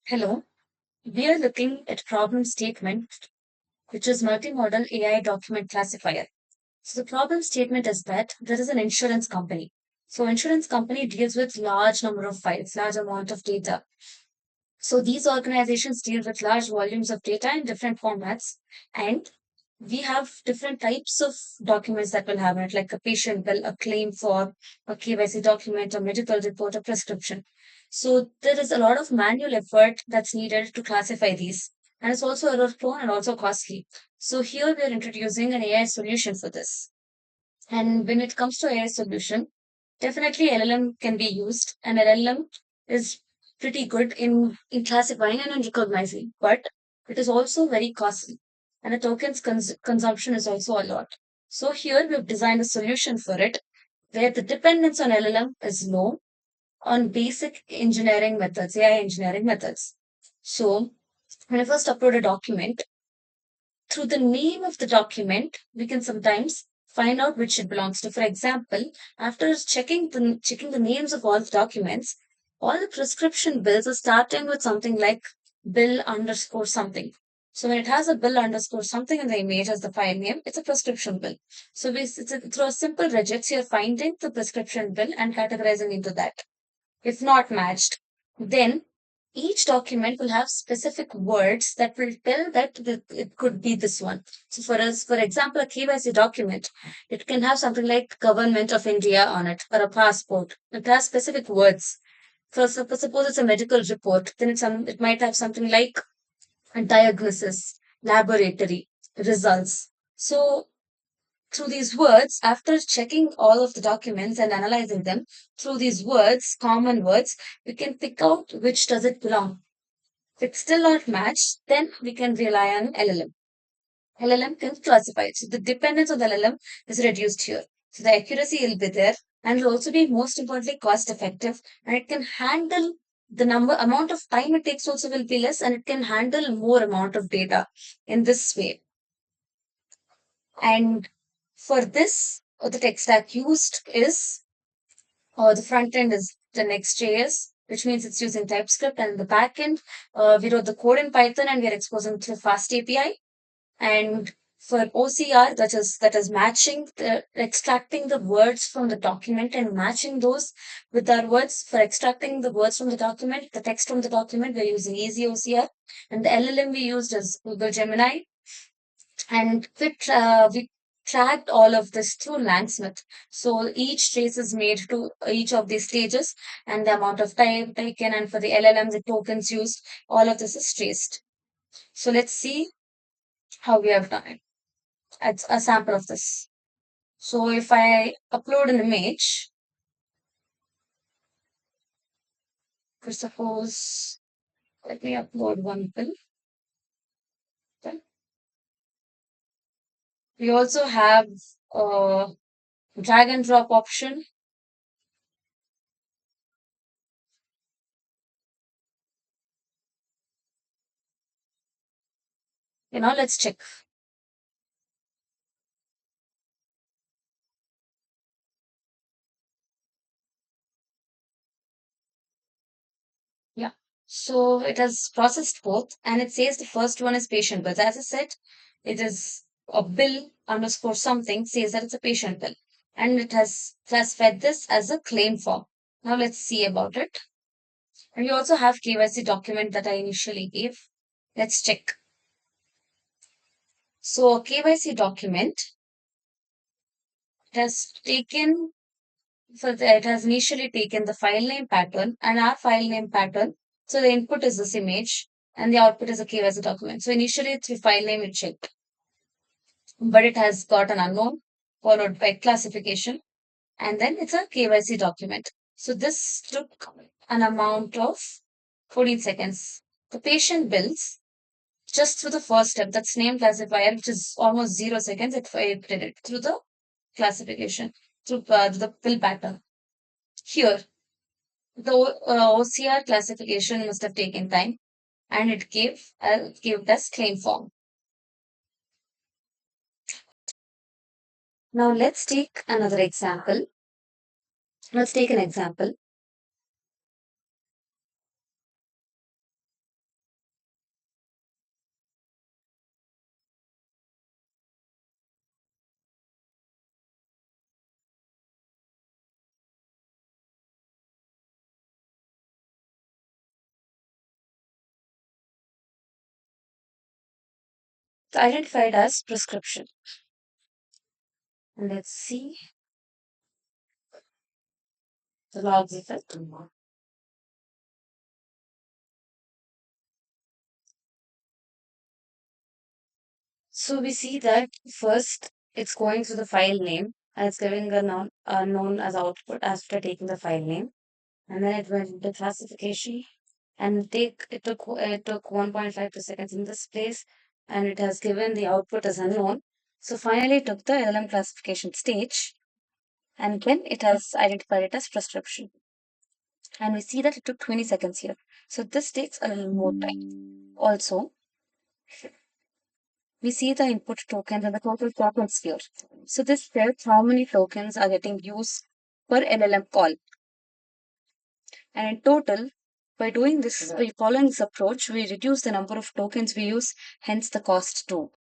Hello, we are looking at problem statement, which is multimodal AI document classifier. So the problem statement is that there is an insurance company. So insurance company deals with large number of files, large amount of data. So these organizations deal with large volumes of data in different formats, and we have different types of documents that will have it, like a patient bill, a claim form, a KYC document, a medical report, a prescription. So there is a lot of manual effort that's needed to classify these, and it's also error prone and also costly. So here we are introducing an AI solution for this. And when it comes to AI solution, definitely LLM can be used, and LLM is pretty good in classifying and in recognizing, but it is also very costly, and the tokens consumption is also a lot. So here we've designed a solution for it, where the dependence on LLM is low on basic engineering methods, AI engineering methods. So when I first upload a document, through the name of the document, we can sometimes find out which it belongs to. For example, after checking the names of all the documents, all the prescription bills are starting with something like bill underscore something. So when it has a bill underscore something in the image as the file name, it's a prescription bill. So through a simple regex, you're finding the prescription bill and categorizing into that. If not matched, then each document will have specific words that will tell that it could be this one. So for us, for example, a KYC document, it can have something like Government of India on it or a passport. It has specific words. For suppose it's a medical report, then it might have something like a diagnosis, laboratory, results. So through these words, after checking all of the documents and analyzing them, through these words, common words, we can pick out which does it belong. If it's still not matched, then we can rely on LLM. LLM can classify it. So the dependence on the LLM is reduced here. So the accuracy will be there, and it will also be most importantly cost effective, and it can handle the amount of time it takes also will be less, and it can handle more amount of data in this way. And for this, the tech stack used is, the front end is the Next.js, which means it's using TypeScript, and the back end, we wrote the code in Python and we're exposing through Fast API. And for OCR, that is matching extracting the words from the document and matching those with our words. For extracting the words from the document, the text from the document, we're using Easy OCR, and the LLM we used is Google Gemini, and we tracked all of this through Langsmith. So each trace is made to each of these stages and the amount of time taken, and for the LLM, the tokens used, all of this is traced. So let's see how we have done it. It's a sample of this. So if I upload an image, for suppose, let me upload one pill. Then we also have a drag and drop option. Let's check. Yeah. So it has processed both, and it says the first one is patient bill. As I said, it is a bill underscore something says that it's a patient bill, and it has classified this as a claim form. Now let's see about it. And we also have KYC document that I initially gave. Let's check. So a KYC document, it has taken it has initially taken the file name pattern and our file name pattern. So the input is this image and the output is a KYC document. So initially it's the file name it checked, but it has got an unknown followed by classification, and then it's a KYC document. So this took an amount of 14 seconds. The patient bills just through the first step, that's name classifier, which is almost 0 seconds, it did it through the classification, through the bill pattern. Here, the OCR classification must have taken time, and it gave us claim form. Now let's take another example. Let's take an example. identified as prescription. And let's see the logs effect. So we see that first it's going through the file name and it's giving a known as output after taking the file name. And then it went into classification and it took 1.5 seconds in this place and it has given the output as unknown. So finally it took the LLM classification stage and then it has identified it as prescription. And we see that it took 20 seconds here. So this takes a little more time. Also, we see the input tokens and the total tokens here. So this tells how many tokens are getting used per LLM call. And in total, by doing this, by following this approach, we reduce the number of tokens we use, hence the cost too.